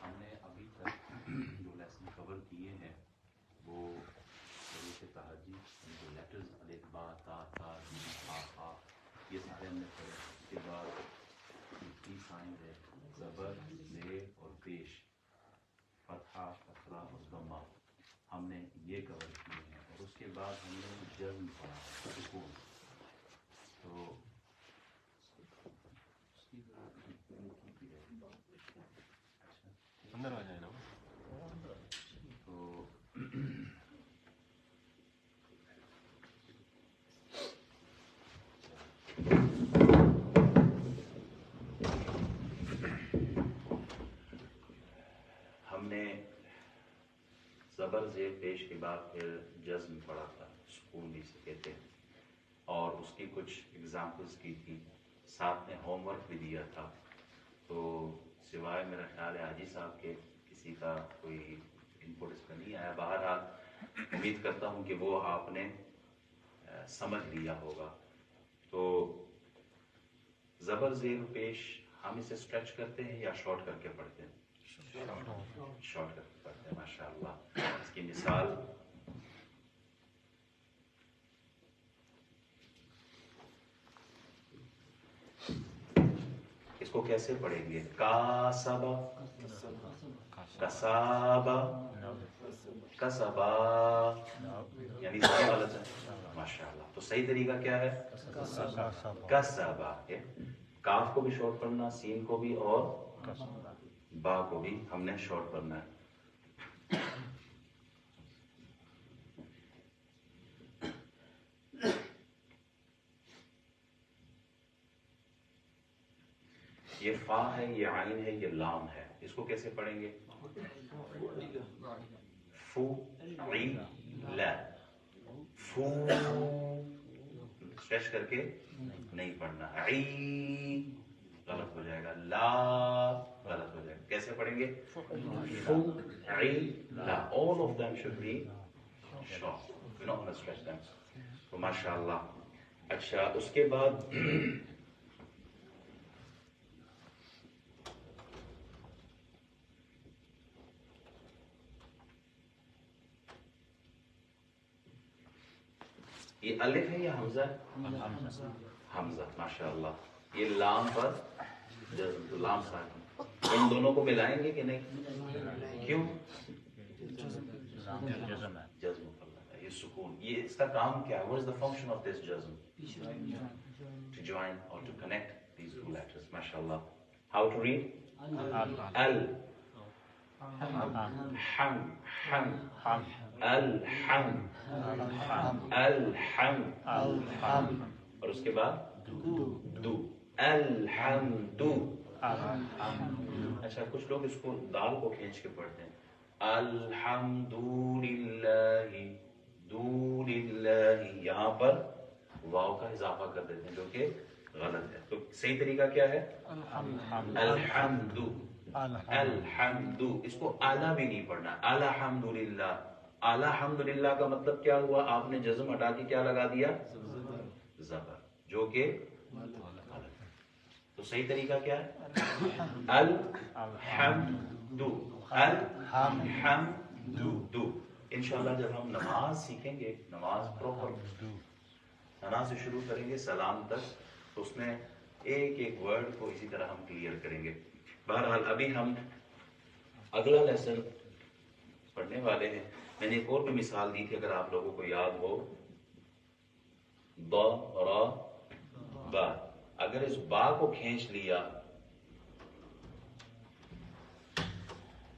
ہم نے ابھی تک جو لیسن کور کیے ہیں وہ حروف تہجی جو لیٹرز الف با تا ثا جیم ہا ہا یہ سارے ہم نے پڑھے. اس کے بعد تین سائنز ہے زبر زیر اور پیش فتحہ کسرہ اور ضمہ ہم نے یہ کور کیے ہیں. اور اس کے بعد ہم نے جزم پڑھا سکون. تو اندر آ جائے نا. تو ہم نے زبر زیر پیش کے بعد پھر جزم پڑھا تھا, سکون بھی سے کہتے ہیں, اور اس کی کچھ اگزامپلس کی تھی. ساتھ میں ہوم ورک بھی دیا تھا. تو سوائے میرا خیال ہے حاجی صاحب کے کسی کا کوئی انپٹ اس کا نہیں آیا. بہرحال امید کرتا ہوں کہ وہ آپ نے سمجھ لیا ہوگا. تو زبر زیر پیش ہم اسے اسٹریچ کرتے ہیں یا شارٹ کر کے پڑھتے ہیں؟ شارٹ کر کے پڑھتے ہیں. ماشاء اللہ. اس کی مثال اس کو کیسے پڑھیں گے؟ کاسبا کسابا کسبا, یعنی صحیح غلط ہے. ماشاء اللہ. تو صحیح طریقہ کیا ہے؟ کسبا. کاف کو بھی شارٹ پڑھنا, سین کو بھی, اور با کو بھی ہم نے شارٹ پڑھنا ہے. یہ فا ہے, یہ عین ہے, یہ لام ہے. اس کو کیسے پڑھیں گے؟ فو عی لا. فو اسٹریچ کر کے نہیں پڑھنا. عی غلط ہو جائے گا, لا غلط ہو جائے گا. کیسے پڑھیں گے؟ فو عی لا. all of them should be short. We're not going to stretch them. تو ماشاء اللہ. اچھا, اس کے بعد یہ الف ہے یا حمزہ ہے؟ حمزہ. ماشاء اللہ. یہ لام پر جزم, تو لام ساکن. ان دونوں کو ملائیں گے کہ نہیں؟ کیوں؟ جزم پر لگا. یہ سکون, یہ اس کا کام کیا ہے؟ What is the function of this جزم? To join or to connect these two letters. ماشاء اللہ. How to read? ال حم حم الحم الحم. اور اس کے بعد دو الحمد. اچھا, کچھ لوگ اس کو دال کو کھینچ کے پڑھتے ہیں. الحمد للہ دو للہ. یہاں پر واو کا اضافہ کر دیتے ہیں جو کہ غلط ہے. تو صحیح طریقہ کیا ہے؟ الحمد الحمد. اس کو اعلیٰ بھی نہیں پڑھنا. الحمد للہ. اعلیٰ حمد للہ کا مطلب کیا ہوا؟ آپ نے جزم ہٹا کے کیا لگا دیا؟ زبر, جو کہ غلط ہے. تو صحیح طریقہ کیا ہے؟ الحمد الحمد. انشاءاللہ جب ہم نماز سیکھیں گے, نماز پراپر ثنا سے شروع کریں گے سلام تک, تو اس میں ایک ایک ورڈ کو اسی طرح ہم کلیئر کریں گے. بہرحال ابھی ہم اگلا لیسن پڑھنے والے ہیں. میں نے ایک اور بھی مثال دی تھی, اگر آپ لوگوں کو یاد ہو. با را با. اگر اس با کو کھینچ لیا,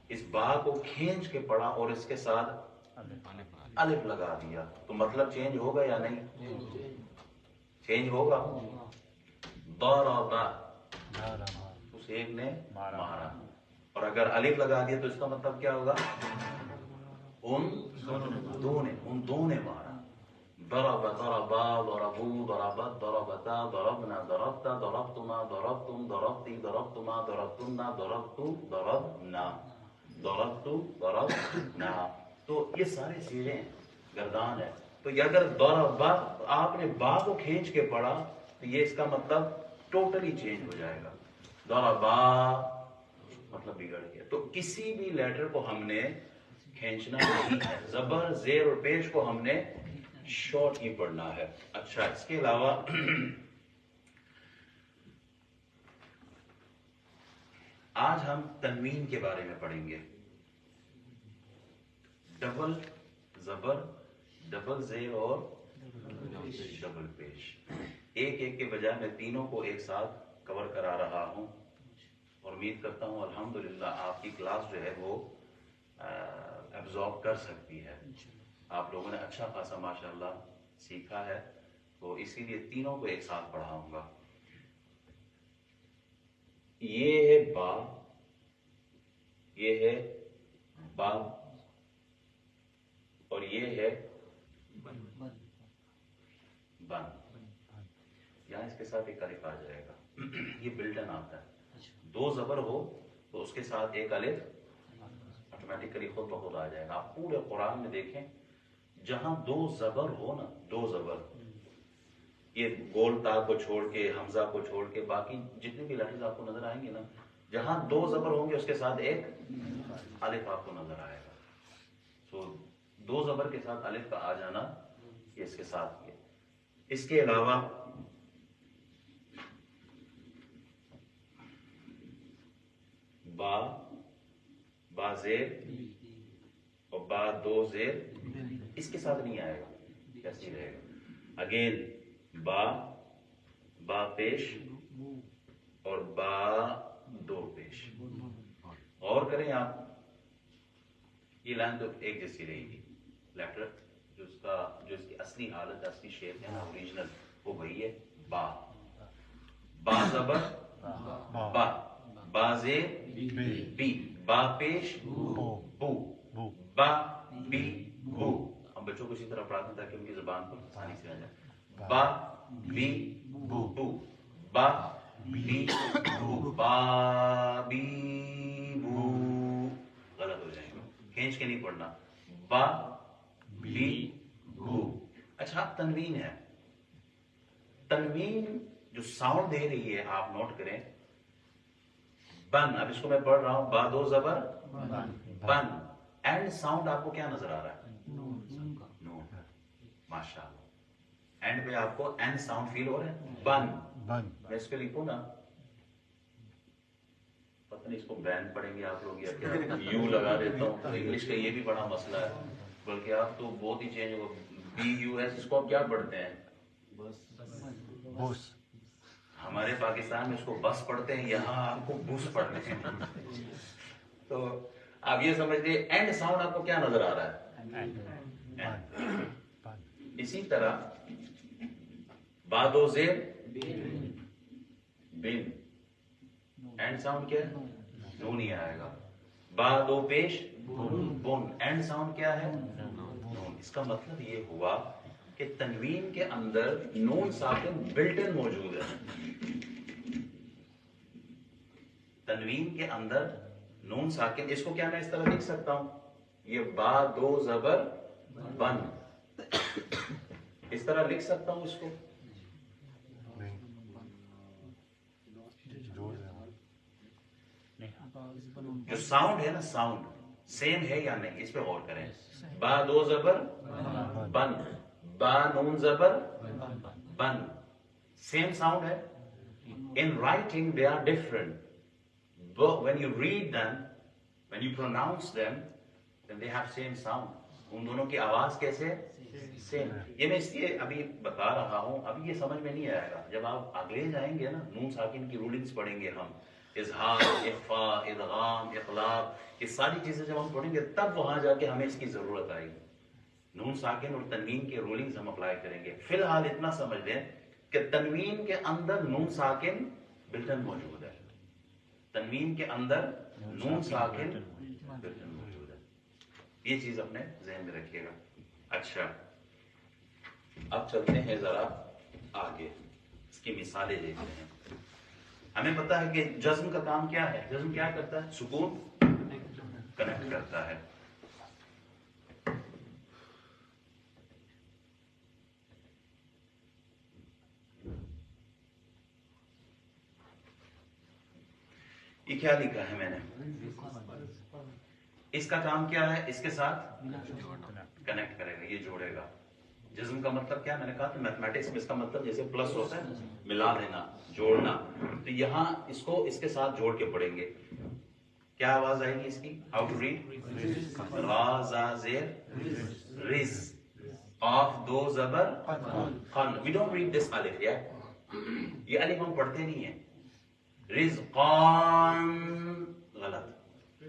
اس با کو کھینچ کے پڑھا اور اس کے ساتھ الف لگا دیا, تو مطلب چینج ہوگا یا نہیں؟ چینج ہوگا. ضرب, اس ایک نے مارا. اور اگر الف لگا دیا تو اس کا مطلب کیا ہوگا؟ ان دو نے مارا. ضرب ضربا ضربوا ضربت ضربتا ضربنا ضربتا ضربتما ضربتم ضربتی ضربتما ضربتنا ضربت ضربنا ضربت ضربنا. تو یہ سارے چیزیں گردان ہے. تو یہ اگر ضربا آپ نے با کو کھینچ کے پڑھا تو یہ اس کا مطلب ٹوٹلی چینج ہو جائے گا. ضربا مطلب بگڑ گیا. تو کسی بھی لیٹر کو ہم نے کھینچنا نہیں ہے, زبر زیر اور پیش کو ہم نے شارٹ ہی پڑھنا ہے. اچھا, اس کے علاوہ آج ہم تنوین کے بارے میں پڑھیں گے. ڈبل زبر, ڈبل زیر اور ڈبل پیش. ایک ایک کے بجائے میں تینوں کو ایک ساتھ کور کرا رہا ہوں, اور امید کرتا ہوں الحمدللہ آپ کی کلاس جو ہے وہ ایبزارب کر سکتی ہے. آپ لوگوں نے اچھا خاصا ماشاءاللہ سیکھا ہے, تو اسی لیے تینوں کو ایک ساتھ پڑھاؤں گا. یہ ہے با, یہ ہے با, اور یہ ہے بن. یہاں اس کے ساتھ ایک الف آ جائے گا, یہ بلٹن آتا ہے. دو زبر ہو تو اس کے ساتھ ایک الف آٹومیٹیکلی خود بخود آ جائے گا. آپ پورے قرآن میں دیکھیں جہاں دو زبر ہو نا, دو زبر, یہ گول تا کو چھوڑ کے, حمزہ کو چھوڑ کے, باقی جتنے بھی لیٹرز آپ کو نظر آئیں گے نا, جہاں دو زبر ہوں گے اس کے ساتھ ایک الف آپ کو نظر آئے گا. سو دو زبر کے ساتھ الف کا آ جانا یہ اس کے ساتھ یہ. اس کے علاوہ با, با زیر اور با دو زیر اس کے ساتھ نہیں آئے گا, کیسے نہیں رہے گا. اگین با, با پیش اور با دو پیش. اور کریں آپ, یہ لائن تو ایک جیسی رہے گی. لیٹر جو اس کی اصلی حالت, اصلی شیپ ہے نا, اوریجنل, وہ وہی ہے. با, با زبر با, با زیر بی, با پیش بو, با بی بو. ہم بچوں کو اسی طرح پڑھاتے ہیں تاکہ ان کی زبان پر آسانی سے آ جائے. با بی بو, با بی بو, با بی بو. غلط ہو جائیں گے, کھینچ کے نہیں پڑھنا. با بی بو. اچھا, تنوین ہے. تنوین جو ساؤنڈ دے رہی ہے آپ نوٹ کریں. بن, اب اس کو میں پڑھ رہا ہوں, با دو زبر بن. اینڈ ساؤنڈ آپ کو کیا نظر آ رہا ہے؟ نون. ماشاء اللہ, اینڈ پہ آپ کو این ساؤنڈ فیل ہو رہا ہے. بن, میں اس پہ لکھوں نا, پتہ نہیں اس کو بین پڑھیں گے آپ لوگ یا کیا, یو لگا دیتا ہوں. انگلش کا یہ بھی بڑا مسئلہ ہے, بلکہ آپ تو بہت ہی چینج ہو. بی یو ایس, اس کو آپ کیا پڑھتے ہیں؟ بس. ہمارے پاکستان میں اس کو بس پڑھتے ہیں, یہاں آپ کو بوس پڑھتے ہیں. تو آپ یہ سمجھتے ہیں اینڈ ساؤنڈ آپ کو کیا نظر آ رہا ہے؟ اسی طرح با دو زیر بن, اینڈ ساؤنڈ کیا ہے؟ نون ہی آئے گا. با دو پیش بن, اینڈ ساؤنڈ کیا ہے؟ نون. اس کا مطلب یہ ہوا کہ تنوین کے اندر نون ساکن بلٹن موجود ہے. تنوین کے اندر نون ساکن, اس کو کیا میں اس طرح لکھ سکتا ہوں, یہ با دو زبر بن, اس طرح لکھ سکتا ہوں اس کو؟ جو ساؤنڈ ہے نا, ساؤنڈ سیم ہے یا نہیں, اس پہ غور کریں. با دو زبر بن, با نون زبر بن, سیم ساؤنڈ ہے. In writing they are different, but when you read them, when you pronounce them, then they have same sound. ان دونوں کی آواز کیسے سیم. یہ میں اس لیے ابھی بتا رہا ہوں, ابھی یہ سمجھ میں نہیں آئے گا. جب آپ اگلے جائیں گے نا, نون ساکن کی رولنگز پڑھیں گے ہم, اظہار, اخفاء, ادغام, اقلاب, یہ ساری چیزیں جب ہم پڑھیں گے تب وہاں جا کے ہمیں اس کی ضرورت آئے گی. نون ساکن اور تنوین کے رولنگز ہم اپلائی کریں گے. فی الحال اتنا سمجھ لیں کہ تنوین کے اندر نون ساکن بلٹن موجود ہے. تنوین کے اندر نون ساکن بلٹن موجود ہے. یہ چیز اپنے ذہن میں رکھیے گا. اچھا, اب چلتے ہیں ذرا آگے, اس کی مثالیں دیکھتے ہیں. ہمیں پتا ہے کہ جزم کا کام کیا ہے. جزم کیا کرتا ہے؟ سکون کنیکٹ کرتا ہے. یہ کیا لکھا ہے میں نے؟ اس کا کام کیا ہے؟ اس کے ساتھ کنیکٹ کرے گا، یہ جوڑے گا۔ جزم کا مطلب کیا؟ میں نے کہا تو میتھمیٹکس میں اس کا مطلب جیسے پلس ہوتا ہے ملا دینا، جوڑنا، تو یہاں اس کو اس کے ساتھ جوڑ کے پڑھیں گے۔ کیا آواز آئے گی اس کی؟ How to read? را زا زیر رز، قاف دو زبر قن۔ وی ڈونٹ ریڈ دس الف، یا یہ الف ہم پڑھتے نہیں ہیں۔ رزقان غلط،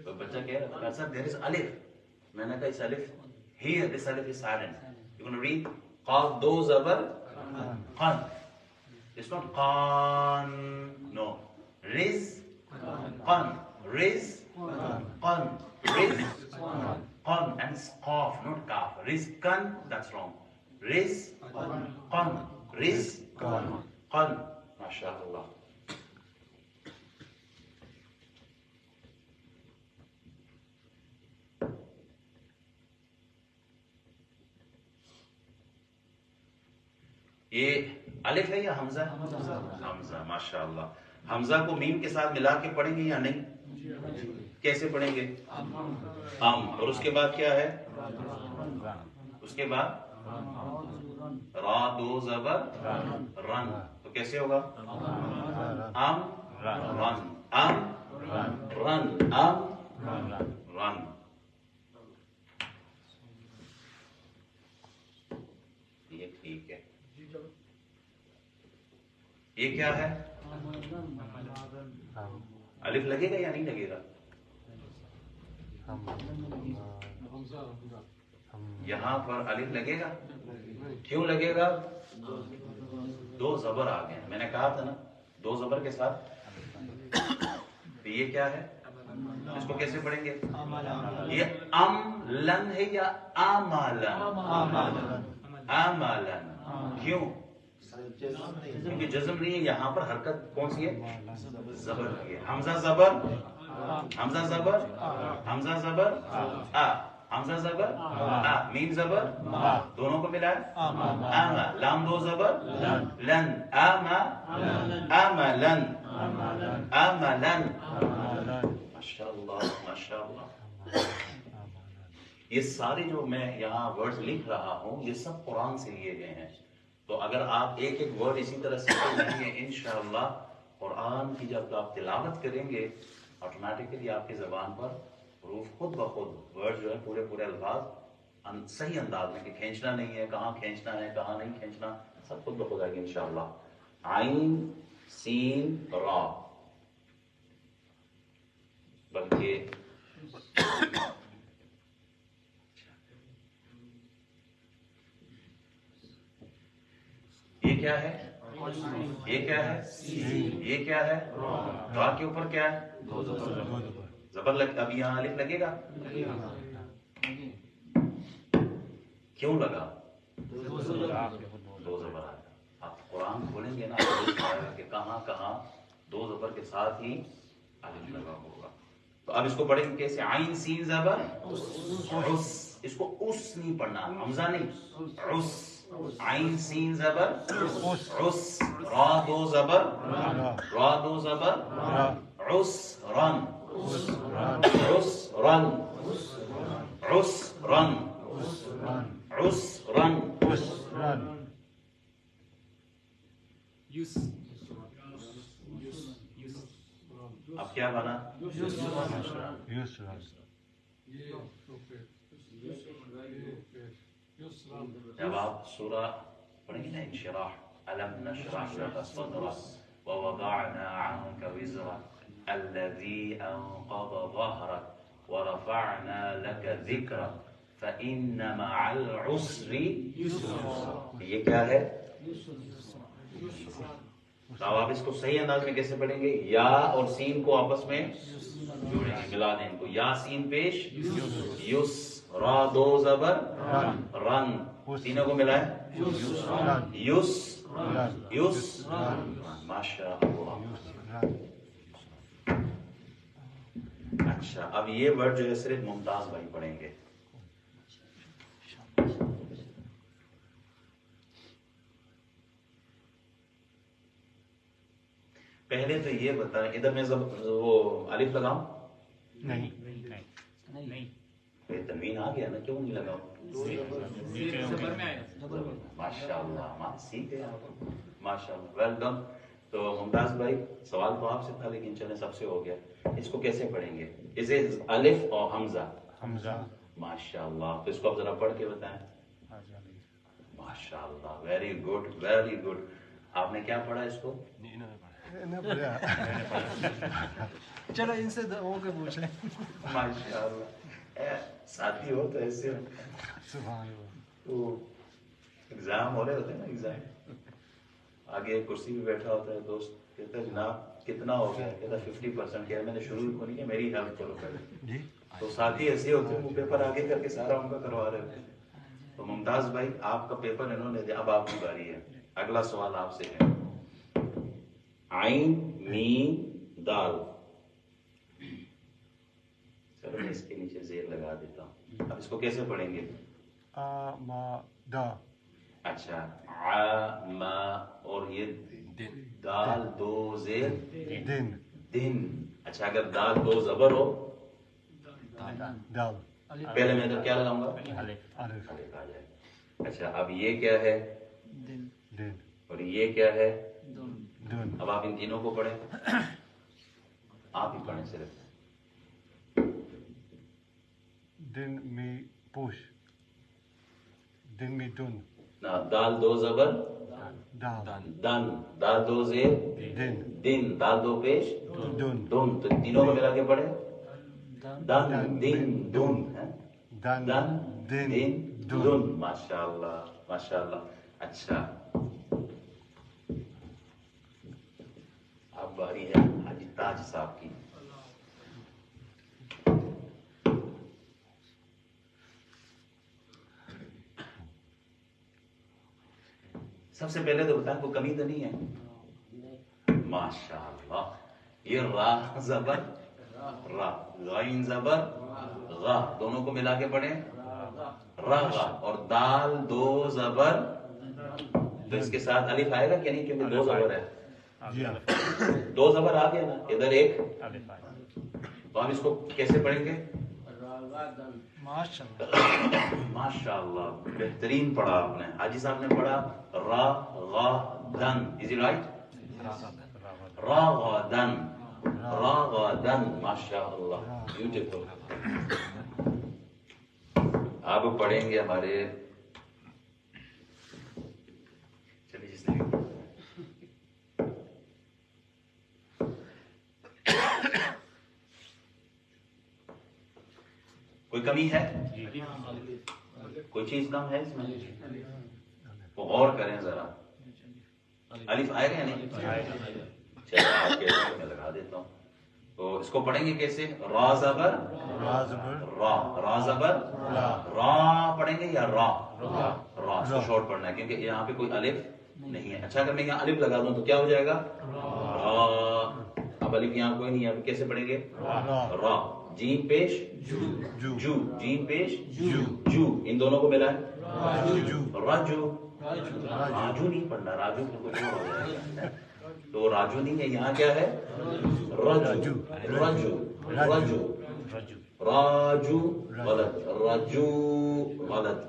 تو بچہ کہہ رہا ہے سر دیر از الف، میں نے کہا اس الف here this alif is silent. You're going to read قاف دو زبر قن. It's not قان، no. رز قن، رز قن، رز قن، and it's قاف not قاف. رز قن، that's wrong. رز قن، رز قن، ماشاء اللہ۔ یہ الف ہے یا حمزہ؟ حمزہ، ماشاء اللہ۔ حمزہ کو میم کے ساتھ ملا کے پڑھیں گے یا نہیں؟ کیسے پڑھیں گے؟ اور اس کے بعد کیا ہے؟ اس کے بعد را دو زبر رن، تو کیسے ہوگا؟ ام رن، ام رن، ام رن۔ یہ ٹھیک ہے۔ یہ کیا ہے؟ الف لگے گا یا نہیں لگے گا؟ یہاں پر الف لگے گا، کیوں لگے گا؟ دو زبر آ گئے، میں نے کہا تھا نا دو زبر کے ساتھ۔ تو یہ کیا ہے؟ اس کو کیسے پڑھیں گے؟ یہ ام لن ہے یا آمالن؟ آمالن، کیوں؟ کیونکہ جزم نہیں ہے، یہاں پر حرکت کون سی ہے؟ زبر کی ہے۔ حمزہ زبر، حمزہ زبر، حمزہ زبر آ، حمزہ زبر آ، میم زبر دونوں کو ملا ہے آما، لام دو زبر لن، آما آما لن، آما لن، ماشاء اللہ ماشاء اللہ۔ یہ سارے جو میں یہاں ورڈز لکھ رہا ہوں یہ سب قرآن سے لیے گئے ہیں، تو اگر آپ ایک ایک ورڈ اسی طرح سیکھتے رہیں گے انشاءاللہ قرآن کی جب آپ تلاوت کریں گے آٹومیٹکلی آپ کی زبان پر حروف خود بخود ورڈ جو ہے پورے پورے الفاظ صحیح انداز میں، کہ کھینچنا نہیں ہے، کہاں کھینچنا ہے کہاں نہیں کھینچنا، سب خود بخود آئے گی انشاءاللہ۔ عین سین را، بلکہ یہ کیا ہے؟ یہ کیا ہے؟ یہ کیا ہے؟ را کے اوپر کیا ہے؟ زبر لگ، اب یہاں الف لگے گا، کیوں لگا؟ دو زبر آ گیا۔ آپ قرآن کھولیں گے نا کہ کہاں کہاں دو زبر کے ساتھ ہی الف لگا ہوگا۔ تو اب اس کو پڑھیں گے کیسے؟ عین سین زبر عس، اس کو اس نہیں پڑھنا، حمزہ نہیں، عس، عین سین زبر عس، را دو زبر، را دو زبر عس رن، عس رن، عس رن، عس رن۔ اب کیا بنا؟ جب آپ سورہ پڑھیں گے نا انشراح، الم نشرح لك صدرك ووضعنا عنك وزرك الذي انقض ظهرك ورفعنا لك ذكرك فإن مع العسر يسرا۔ یہ کیا ہے؟ تو آپ اس کو صحیح انداز میں کیسے پڑھیں گے؟ یا اور سین کو آپس میں جوڑیں گے، ملا دیں ان کو، یا سین پیش یس، را دو زبر رن، تینوں کو ملا ہے یس یس، ماشاء اللہ۔ اچھا اب یہ ورڈ جو ہے صرف ممتاز بھائی پڑھیں گے۔ پہلے تو یہ بتائیں ادھر میں وہ الف لگاؤں؟ نہیں یہ تنوین آ گیا نا، کیوں نہیں لگاؤں؟ ماشاء اللہ ماں سیکھ گئے آپ، ماشاء اللہ، ویل ڈن. تو ممتاز بھائی سوال تو آپ سے تھا لیکن چلے سب سے ہو گیا. اس کو کیسے پڑھیں گے؟ اسے الف اور حمزہ. ماشاء اللہ. تو اس کو آپ ذرا پڑھ کے بتائیں. ماشاء اللہ، ویری گڈ ویری گڈ. آپ نے کیا پڑھا اس کو؟ چلو ان سے ہو کے پوچھ لیں. ماشاء اللہ، ساتھی ہو تو ایسے سبحان اللہ. تو ایگزام ہو رہے ہوتے ہیں نا، ایگزام آگے کرسی پہ بیٹھا ہوتا ہے دوست، کہتا ہے جناب کتنا ہو گیا؟ کہتا 50%. کیا میں نے شروع کو نہیں کیا، میری ہیلپ کرو پہلے. تو ساتھی ایسے ہوتے ہیں وہ پیپر آگے کر کے سارا ان کا کروا رہے ہوتے ہیں. تو ممتاز بھائی آپ کا پیپر انہوں نے دیا، اب آپ کی باری ہے. اگلا سوال آپ سے ہے، عین میم دال. چلو میں اس کے نیچے زیر لگا دیتا ہوں. اب اس کو کیسے پڑھیں گے؟ آمادہ. اچھا، ع م اور یہ دال دو زیر دن. دن. اچھا اگر دال دو زبر ہو دال. پہلے میں ادھر کیا لگاؤں گا؟ الف. الف آ جائے. اچھا اب یہ کیا ہے؟ دن. اور یہ کیا ہے؟ دن. اب آپ ان تینوں کو پڑھیں، آپ ہی پڑھیں صرف. دن میں پوش. دن میں دن. دال دو زبر دال. دن. دال دو زیر دن. دن. دال دو پیش دن. دن. تو تینوں کو ملا کے پڑھیں، دن دن دن. دن. دن دن. دن دن. ماشاء اللہ ماشاء اللہ. اچھا اب باری ہے حاجی تاج صاحب کی. سب سے پہلے تو بتائیں کوئی کمی تو نہیں ہے؟ ماشاء اللہ. یہ را زبر را، غین زبر غا، دونوں کو ملا کے پڑھیں رغا. اور دال دو زبر، تو اس کے ساتھ الف آئے گا کہ نہیں؟ کیونکہ دو زبر ہے. دو زبر آ گیا نا ادھر ایک. تو ہم اس کو کیسے پڑھیں گے؟ ماشاء اللہ بہترین پڑھا آپ نے. حاجی صاحب نے پڑھا را غا دن. Is it right? را غا دن. را غا دن. ماشاء اللہ بیوٹیفل. آپ پڑھیں گے ہمارے، چلیے جس نے بھی کوئی کمی ہے؟ کوئی چیز کم ہے اس میں؟ تو غور کریں ذرا. الف آئے گا یا نہیں؟ چلو آپ کہتے ہیں میں لگا دیتا ہوں. تو اس کو پڑھیں گے کیسے؟ را زبر را. را زبر را پڑھیں گے یا را؟ را. اس کو شارٹ پڑھنا ہے کیونکہ یہاں پہ کوئی الف نہیں ہے. اچھا اگر میں یہاں الف لگا دوں تو کیا ہو جائے گا؟ را. اب الف یہاں کوئی نہیں ہے، اب کیسے پڑھیں گے؟ را. جیم پیش جو. جیم پیش جو. ان دونوں کو ملا ہے راجو. راجو نہیں پڑھنا، راجو کچھ اور ہو جائے گا. تو راجو نہیں ہے، یہاں کیا ہے؟ رجو. رجو رجو راجو غلط. رجو غلط.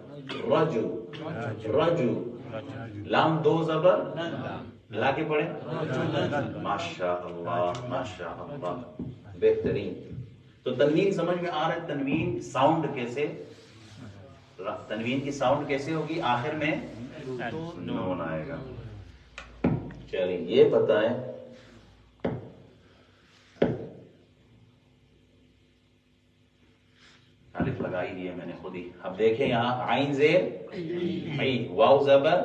رجو رجو. لام دو زبر ملا کے پڑھیں. ماشاء اللہ ماشاء اللہ بہترین. تو تنوین سمجھ میں آ رہا ہے؟ تنوین ساؤنڈ کیسے، تنوین کی ساؤنڈ کیسے ہوگی؟ آخر میں نون آئے گا. چلیے یہ بتائیں، الف لگا ہی دیا میں نے خود ہی. اب دیکھیں یہاں عین زیر ای، واو زبر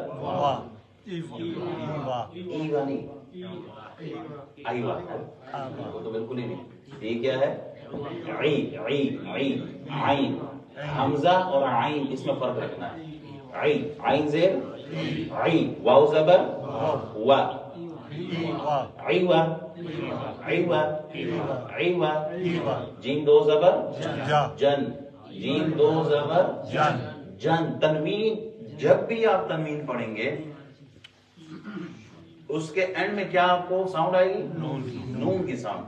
ایوا نہیں ایوا، وہ تو بالکل ہی نہیں. یہ کیا ہے؟ عی عی عی. عین حمزہ اور عین اس میں فرق رکھنا ہے. عی عین زیر عی، واو زبر وا. عیوا عیوا عیوا. جیم دو زبر جن. جیم دو زبر جن. تنوین جب بھی آپ تنوین پڑھیں گے اس کے اینڈ میں کیا آپ کو ساؤنڈ آئے گی؟ نون کی ساؤنڈ.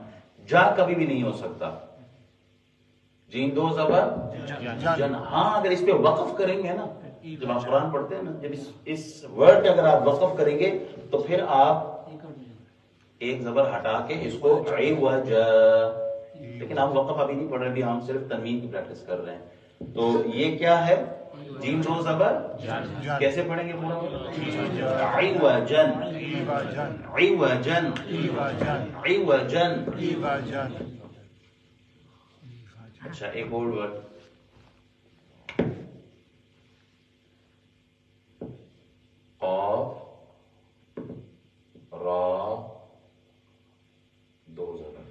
جا کبھی بھی نہیں ہو سکتا. جین دو زبر جن. ہاں اگر اس پہ وقف کریں گے نا، جب آپ قرآن پڑھتے ہیں نا، جب اس ورڈ پہ اگر آپ وقف کریں گے تو پھر آپ ایک زبر ہٹا کے اس کو عوج، لیکن آپ وقف ابھی نہیں پڑھ رہے، ابھی ہم صرف تنوین کی پریکٹس کر رہے ہیں. تو یہ کیا ہے؟ جیم دو زبر. کیسے پڑھیں گے پورا؟ عوجن عوجن عوجن. اچھا ایک اور ورڈ، قاف را دو زبر.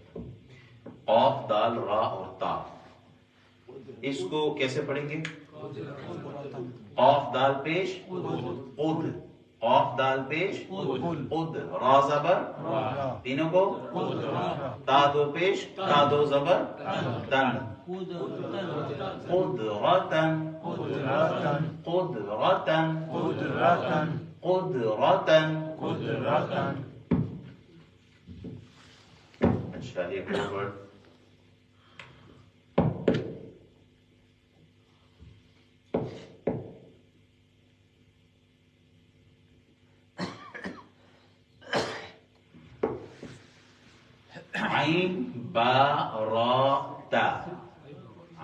قاف دال را اور تا، اس کو کیسے پڑھیں گے؟ قاف دال پیش قد، قاف دال پیش قد، را زبر تینوں کو، تا دو پیش تا دو زبر تن. قدرتن قدرتن قدرتن. اچھا ایک اور ورڈ، عین با را تا.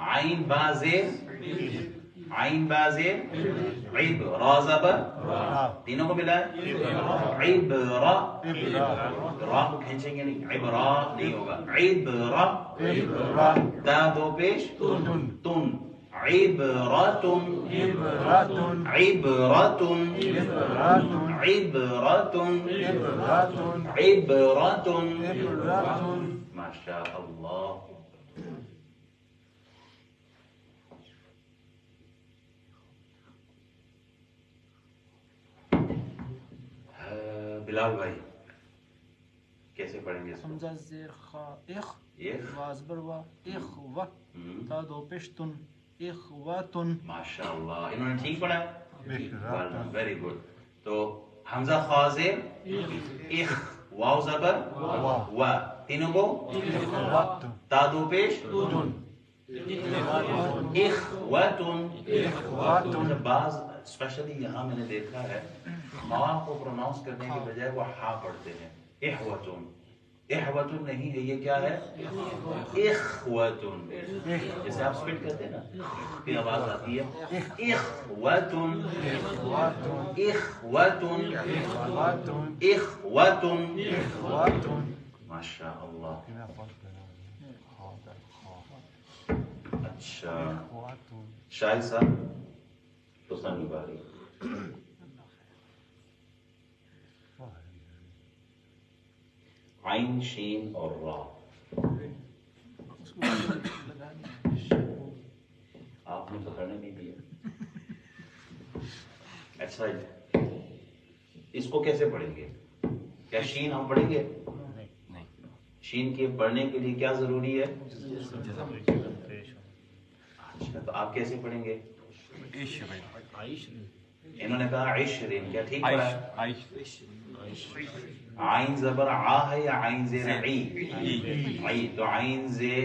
عین با زیر عین با زیر عب، را زبر تینوں کو ملا ہے عب را. را کو کھینچیں گے نہیں، عبرا نہیں ہوگا. عبرا تا دو پیش تن. عبرتن عبرتن عبرتن عبرتن. ماشاء اللہ. بلال بھائی کیسے پڑھیں گے اس کو؟ حمزہ زیر خا اخ اخ وازبر و اخ و تا دو پشتن اخواتن. ماشاء اللہ، انہوں نے ٹھیک پڑھا؟ Very good. تو حمزہ خا زیر اخ، واو زبر و تینوں کو، تا دو پیش اخواتن. بعض اسپیشلی یہاں میں نے دیکھا ہے خا کو پروناؤنس کرنے کی بجائے وہ ہا پڑھتے ہیں. اخواتن، اخواتن نہیں ہے، یہ کیا ہے؟ اخواتن. جیسے آپ اسپیڈ کرتے ہیں نا، کی آواز آتی ہے اخواتن اخواتن اخواتن. ماشاء اللہ. اچھا شاہد صاحب تو سن باری عین شین اور را. آپ نے پکڑنے نہیں دیا. اچھا اس کو کیسے پڑھیں گے؟ کیا شین ہم پڑھیں گے؟ نہیں. شین کے پڑھنے کے لیے کیا ضروری ہے؟ اچھا تو آپ کیسے پڑھیں گے؟ انہوں نے کہا عشرین، کیا ٹھیک پڑھا ہے؟ عین زبر آ ہے یا عین زیر عی؟ عی. تو عین زیر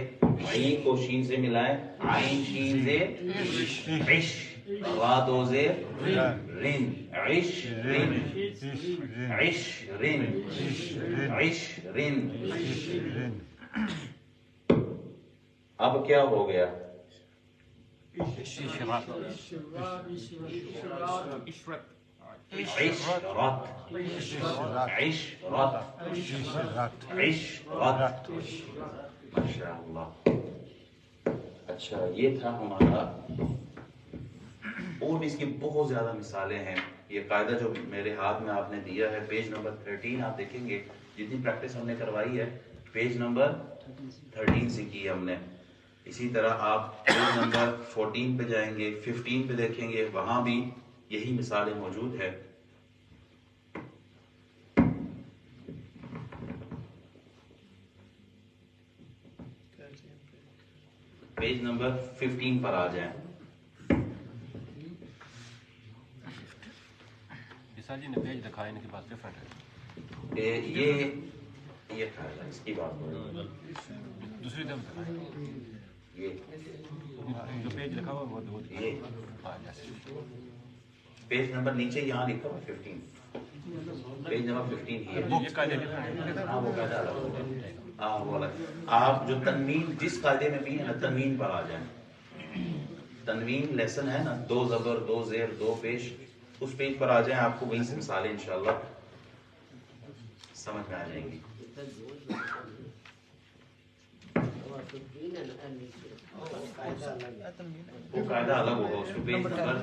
عی کو شین سے ملائیں، عین شین زیر عش، را دو زیر رن، عش رن عش رن عش رن. اب کیا ہو گیا؟ عشرت عشرت عشرت. ماشاء اللہ. اچھا یہ تھا ہمارا، اور بھی اس کی بہت زیادہ مثالیں ہیں. یہ قاعدہ جو میرے ہاتھ میں آپ نے دیا ہے، پیج نمبر 13 آپ دیکھیں گے، جتنی پریکٹس ہم نے کروائی ہے پیج نمبر 13 سے کی ہم نے. اسی طرح آپ پیج نمبر 14 پہ جائیں گے، 15 پہ دیکھیں گے، وہاں بھی یہی مثالیں موجود ہے. پیج نمبر 15 پر آ جائیں. جی نے پیج دکھائے، ان کے پاس ڈفرنٹ ہے. یہ قاعدہ اس کی بات ہو رہی ہے. دوسری طرف یہ جو پیج لکھا ہوا وہ یہ پیج نمبر نیچے یہاں لکھا ہوا 15 پیج نمبر 15 ہی ہے. یہ قاعدے ڈفرنٹ ہاں وہ قاعدہ الگ ہوگا. ہاں وہ الگ. آپ جو تنوین جس قاعدے میں بھی ہے نا تنوین پر آ جائیں. تنوین لیسن ہے نا 2 زبر 2 زیر 2 پیش اس پیج پر آ جائیں. آپ کو وہیں سے مثالیں انشاءاللہ سمجھ میں آ جائیں گی. وہ قاعدہ الگ ہوگا اس کو پیج نمبر.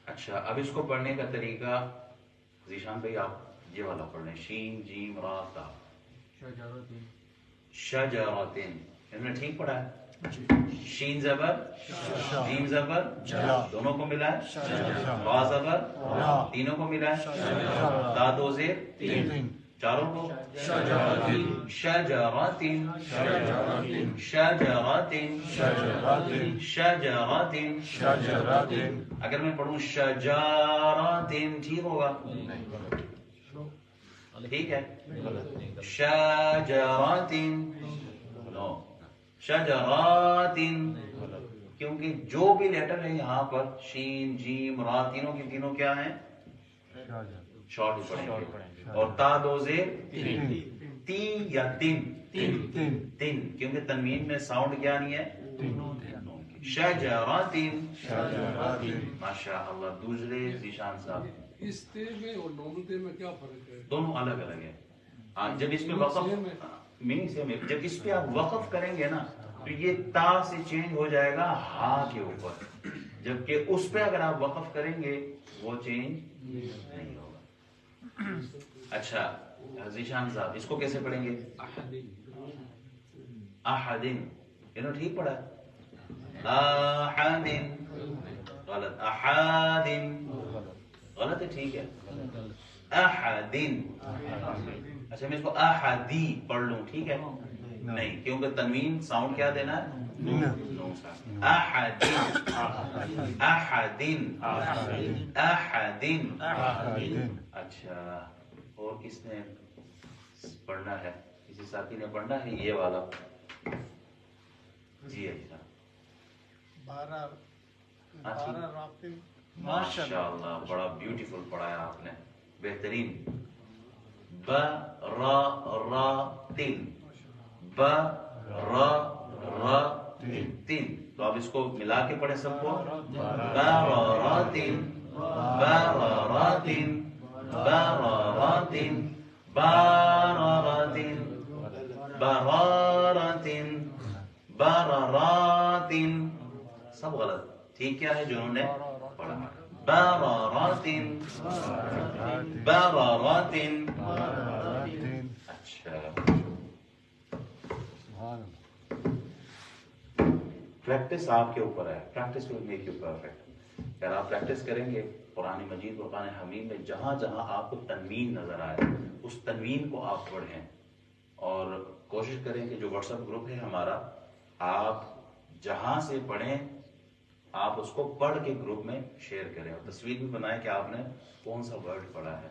اچھا اب اس کو پڑھنے کا طریقہ ذیشان بھائی آپ یہ والا پڑھ لیں. شین جیم را تا شجراتن. انہوں نے ٹھیک پڑھا ہے. شین زبر جیم زبر دونوں کو ملا ہے. را زبر تینوں کو ملا ہے. تا 2 زیر چاروں کو. شجراتن شجراتن شجراتن. اگر میں پڑھوں شجراتن ٹھیک ہوگا؟ ٹھیک ہے. شجراتن نو شجراتن کیونکہ جو بھی لیٹر ہے یہاں پر شین جیم را تینوں کی تینوں کیا ہیں؟ شارٹ ہی پڑھیں گے. اور تا 2 زیر تین یا تین تین کیونکہ تنوین میں ساؤنڈ کیا نہیں ہے. شجراتن ماشاء اللہ. دوسرے ذیشان صاحب اس تے میں اور نارمل تے میں کیا فرق ہے؟ دونوں الگ الگ ہیں. جب اس پہ وقف جب اس پہ آپ وقف کریں گے نا تو یہ تا سے چینج ہو جائے گا ہا کے اوپر. جبکہ اس پہ اگر آپ وقف کریں گے وہ چینج نہیں ہوگا. اچھا ذیشان صاحب اس کو کیسے پڑھیں گے؟ احدن. انہوں ٹھیک پڑھا؟ احدن غلط. احدن غلط ہے. ٹھیک ہے. احدن. اچھا میں اس کو احدی پڑھ لوں ٹھیک ہے؟ نہیں کیونکہ تنوین ساؤنڈ کیا دینا ہے؟ احدن احدن احدن. اچھا اور کس نے پڑھنا ہے؟ کسی ساتھی نے پڑھنا ہے یہ والا؟ جی اچھا ماشاء اللہ بڑا بیوٹیفل پڑھایا آپ نے. بہترین. براتن براتن. تو آپ اس کو ملا کے پڑھیں سب کو. براتن براتن براراتن براراتن براراتن براراتن. سب غلط. ٹھیک کیا ہے جو انہوں نے پڑھا؟ براراتن براراتن. اچھا پریکٹس آپ کے اوپر ہے. Practice will make you perfect. اگر آپ پریکٹس کریں گے قرآن مجید اور قرآن حمید میں جہاں جہاں آپ کو تنوین نظر آئے اس تنوین کو آپ پڑھیں. اور کوشش کریں کہ جو واٹس ایپ گروپ ہے ہمارا آپ جہاں سے پڑھیں آپ اس کو پڑھ کے گروپ میں شیئر کریں اور تصویر بھی بنائیں کہ آپ نے کون سا ورڈ پڑھا ہے.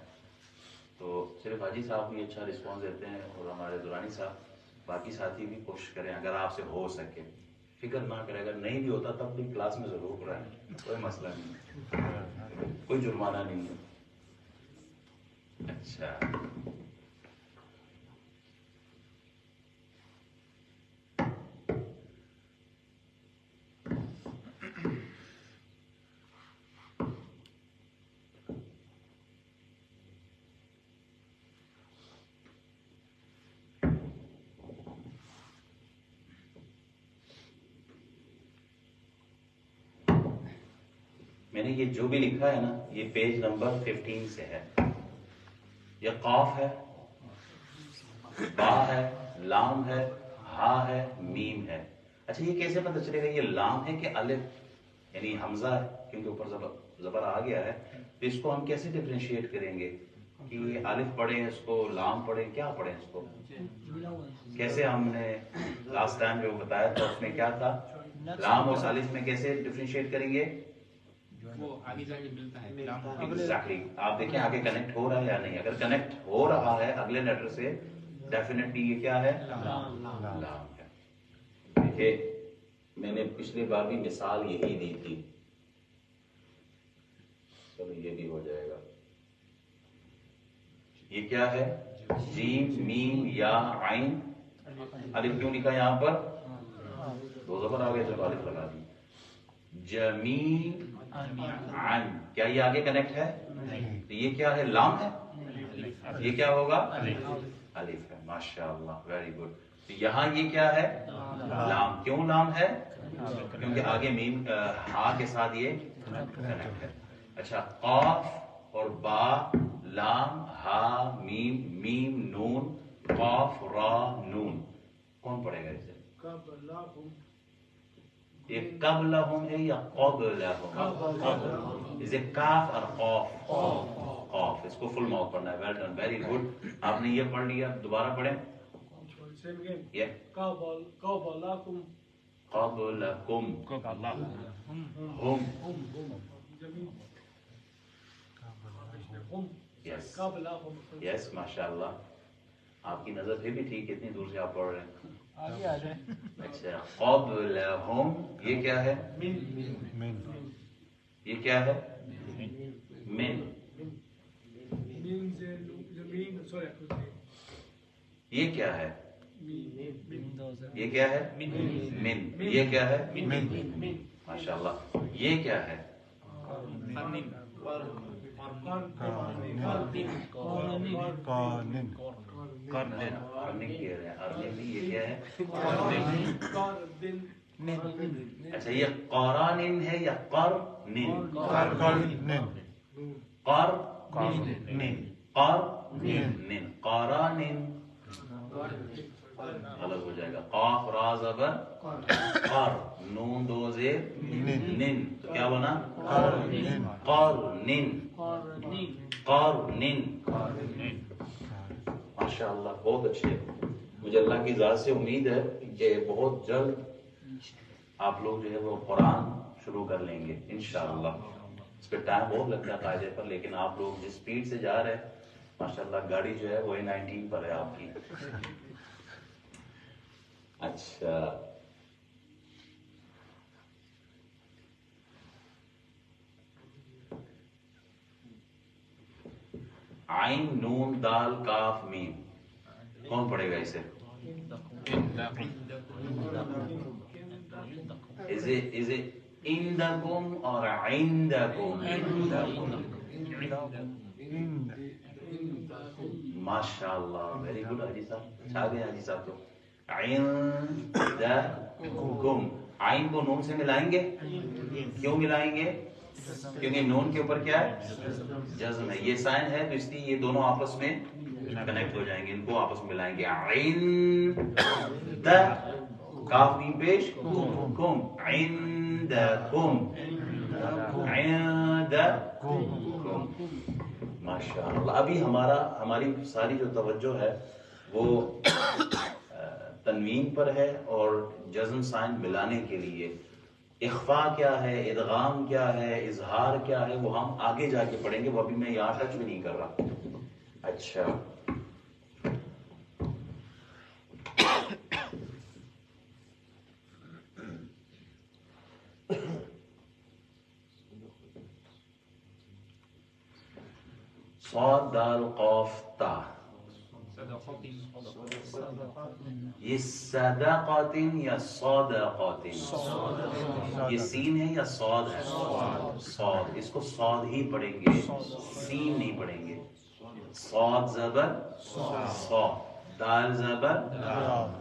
تو صرف حاجی صاحب بھی اچھا رسپانس دیتے ہیں اور ہمارے دورانی صاحب. باقی ساتھی بھی کوشش کریں اگر آپ سے ہو سکے. فکر نہ کریں اگر نہیں بھی ہوتا تب بھی کلاس میں ضرور پڑھائیں. کوئی مسئلہ نہیں ہے. کوئی جرمانہ نہیں ہے. اچھا میں نے یہ جو بھی لکھا ہے نا یہ پیج نمبر 15 سے ہے. یہ قاف ہے با ہے لام ہے ہا ہے میم ہے. اچھا یہ کیسے پتہ چلے گا یہ لام ہے کہ الف یعنی حمزہ ہے کیونکہ اوپر زبر آ گیا ہے تو اس کو ہم کیسے ڈفرینشیٹ کریں گے کہ یہ الف پڑھیں اس کو لام پڑھیں کیا پڑھیں اس کو کیسے ہم نے لاسٹ ٹائم جو بتایا تھا اس میں کیا تھا لام اور الف میں کیسے ڈفرینشیٹ کریں گے وہ آگے جا کے ملتا ہے Exactly. آپ دیکھیں آگے کنیکٹ ہو رہا ہے یا نہیں اگر کنیکٹ ہو رہا ہے اگلے لیٹر سے ڈیفینیٹلی یہ کیا ہے لام ہے دیکھیں میں نے پچھلی بار بھی مثال یہی دی تھی چلو یہ بھی ہو جائے گا یہ کیا ہے جیم میم یا عین الف کیوں لکھا یہاں پر دو زبر آگے چلو الف لگا دی جمی عن کیا یہ آگے کنیکٹ ہے تو یہ کیا ہے لام ہے یہ کیا ہوگا الف ہے ماشاءاللہ ویری گڈ تو یہاں یہ کیا ہے لام کیوں لام ہے کیونکہ آگے میم ہا کے ساتھ یہ کنیکٹ ہے اچھا قاف اور با لام ہا میم میم نون قاف را نون کون پڑھے گا اسے یہ قبلہم ہے یا قبلہم اسے کاف اور قاف قاف اس کو فل ماؤتھ پڑھنا ہے ویل ڈن ویری گڈ آپ نے یہ پڑھ لیا دوبارہ پڑھیں یہ قبلکم ہم یس ماشاءاللہ آپ کی نظر پھر بھی ٹھیک کتنی دور سے آپ پڑھ رہے ہیں آگے آ جائیں اچھا قبلہم یہ کیا ہے من یہ کیا ہے من یہ کیا ہے یہ کیا ہے من یہ کیا ہے ماشاءاللہ یہ کیا ہے قانن ارننگ کہہ رہے ہیں ارننگ یہ کیا ہے اچھا یہ قرانن ہے یا قرنن قانن قرنن قرنن قرانن غلط ہو جائے گا قاف را زبر قر نون دو زیر نن تو کیا بنا قرنن قرنن ماشاءاللہ بہت اچھے مجھے اللہ کی ذات سے امید ہے کہ بہت جلد آپ لوگ جو ہے وہ قرآن شروع کر لیں گے انشاءاللہ اس پہ ٹائم بہت لگتا ہے قاعدے پر لیکن آپ لوگ جس سپیڈ سے جا رہے ہیں ماشاءاللہ گاڑی جو ہے وہ 19 پر ہے آپ کی اچھا عین نون دال کاف میم کون پڑھے گا اسے is it عندکم اور عندکم ماشاءاللہ ویری گڈ حاجی صاحب چھا گئے حاجی صاحب تو عندکم عین کو نون سے ملائیں گے کیوں ملائیں گے کیونکہ نون کے اوپر کیا ہے جزم ہے یہ سائن ہے تو اس لیے یہ دونوں آپس میں کنیکٹ ہو جائیں گے ان کو آپس میں ملائیں گے عند کاف میم پیش کم عندکم عندکم ماشاءاللہ ابھی ہماری ساری جو توجہ ہے وہ تنوین پر ہے اور جزم سائن ملانے کے لیے اخفا کیا ہے ادغام کیا ہے اظہار کیا ہے وہ ہم آگے جا کے پڑھیں گے وہ ابھی میں یہاں ٹچ بھی نہیں کر رہا اچھا صاد دال قاف تا یہ صدقاتن یا صادقاتن یہ سین ہے یا صاد ہے صاد اس کو صاد ہی پڑھیں گے سین نہیں پڑھیں گے صاد زبر صاد دال زبر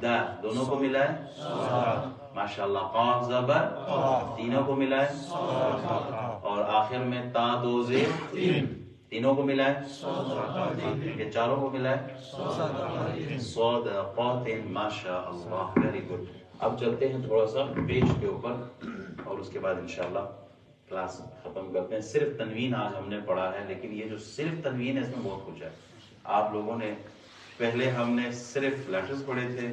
دا دونوں کو ملائے ماشاءاللہ قاف زبر تینوں کو ملائے اور آخر میں تا دو زیر تینوں کو ملائے یہ چاروں کو ملائے صدقات ماشاءاللہ ویری گڈ اب چلتے ہیں تھوڑا سا پیش کے اوپر اور اس کے بعد انشاءاللہ کلاس ختم کرتے ہیں. صرف تنوین آج ہم نے پڑھا ہے، لیکن یہ جو صرف تنوین ہے اس میں بہت کچھ ہے. آپ لوگوں نے پہلے ہم نے صرف لیٹرز پڑھے تھے،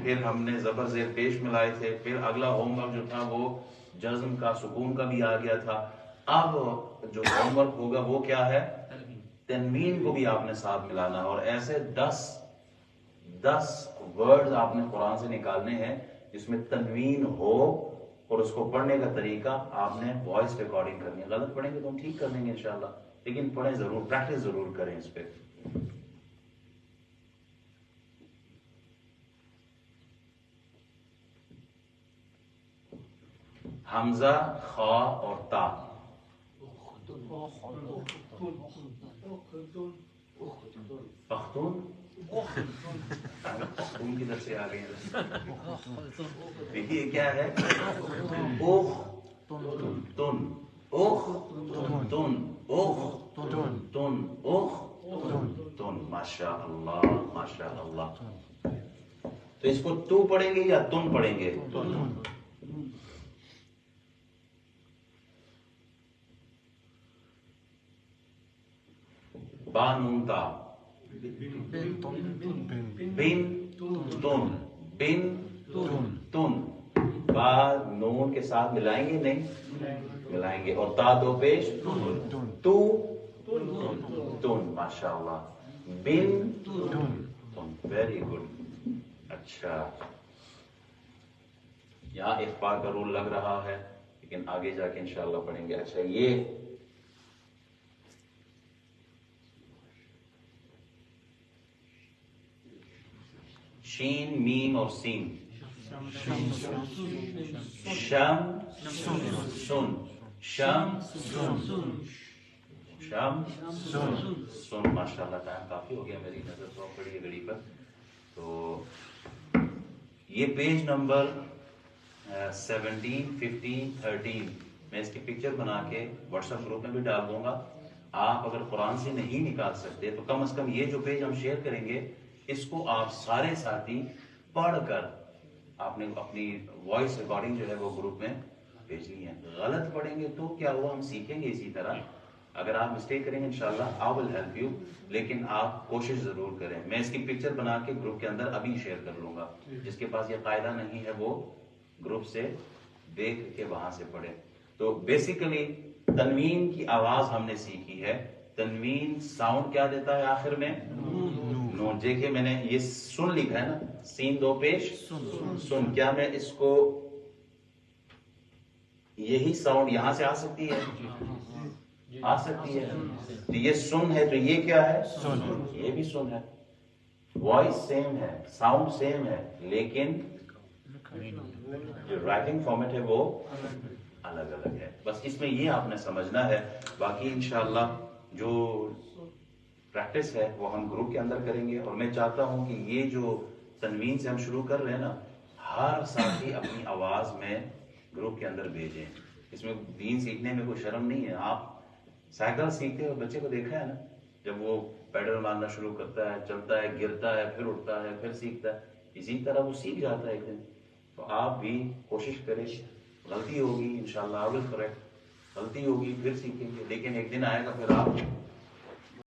پھر ہم نے زبر زیر پیش ملائے تھے، پھر اگلا ہوم ورک جو تھا وہ جزم کا سکون کا بھی آ گیا تھا. اب جو ہوم ورک ہوگا وہ کیا ہے؟ تنوین کو بھی آپ نے ساتھ ملانا ہے، اور ایسے 10 ورڈز آپ نے قرآن سے نکالنے ہیں جس میں تنوین ہو، اور اس کو پڑھنے کا طریقہ آپ نے وائس ریکارڈنگ کرنی ہے. غلط پڑھیں گے تو ہم ٹھیک کر لیں گے انشاءاللہ، لیکن پڑھیں ضرور، پریکٹس ضرور کریں اس پہ. حمزہ، خا اور تا. پختون پختون کی طرف سے آ گئے ہیں. دیکھیے کیا ہے، اوخ تن، اوخ تن، اوخ تن، اوخ تن. ماشاء اللہ ماشاء اللہ. تو اس کو تو پڑھیں گے یا تم پڑھیں گے؟ با نون تا، بن تن، بن تن. با نون کے ساتھ ملائیں گے نہیں ملائیں گے، اور تا دو پیش تو تن. ماشاء اللہ. بن تن، ویری گڈ. اچھا، یہاں اخفاء کا رول لگ رہا ہے، لیکن آگے جا کے انشاءاللہ پڑھیں گے. اچھا، یہ شین، میم اور سین. شم سن، شم شم سن. ماشاء اللہ. ٹائم کافی ہو گیا، میری نظر تو پڑی ہے گھڑی پر. تو یہ پیج نمبر 17، 15، 13 میں اس کی پکچر بنا کے واٹس ایپ گروپ میں بھی ڈال دوں گا. آپ اگر قرآن سے نہیں نکال سکتے تو کم از کم یہ جو پیج ہم شیئر کریں گے اس کو آپ سارے ساتھی پڑھ کر آپ نے اپنی وائس ریکارڈنگ جو ہے وہ گروپ میں بھیجنی ہے. غلط پڑھیں گے تو کیا ہوا، ہم سیکھیں گے اسی طرح. اگر آپ مسٹیک کریں گے انشاءاللہ I will help you، لیکن آپ کوشش ضرور کریں. میں اس کی پکچر بنا کے گروپ کے اندر ابھی شیئر کر لوں گا. جس کے پاس یہ قاعدہ نہیں ہے وہ گروپ سے دیکھ کے وہاں سے پڑھے. تو بیسیکلی تنوین کی آواز ہم نے سیکھی ہے. تنوین ساؤنڈ کیا دیتا ہے آخر میں؟ نون. دیکھیں میں نے یہ سن لکھا ہے نا، سین دو پیش سن. کیا میں اس کو یہی ساؤنڈ یہاں سے آ سکتی ہے؟ آ سکتی ہے. تو یہ سن ہے تو یہ کیا ہے؟ یہ بھی سن ہے. وائس سیم ہے، ساؤنڈ سیم ہے، لیکن جو رائٹنگ فارمیٹ ہے وہ الگ الگ ہے. بس اس میں یہ آپ نے سمجھنا ہے. باقی انشاءاللہ جو پریکٹس ہے وہ ہم گروپ کے اندر کریں گے. اور میں چاہتا ہوں کہ یہ جو تنوین سے ہم شروع کر رہے ہیں نا، ہر ساتھی اپنی آواز میں گروپ کے اندر بھیجیں. اس میں دین سیکھنے میں کوئی شرم نہیں ہے. آپ سائیکل سیکھتے ہو، بچے کو دیکھا ہے نا، جب وہ پیڈل مارنا شروع کرتا ہے، چلتا ہے، گرتا ہے، پھر اٹھتا ہے، پھر سیکھتا ہے، اسی طرح وہ سیکھ جاتا ہے ایک دن. تو آپ بھی کوشش کریں. غلطی ہوگی انشاءاللہ I will correct، غلطی ہوگی پھر سیکھیں گے، لیکن ایک دن آئے گا پھر آپ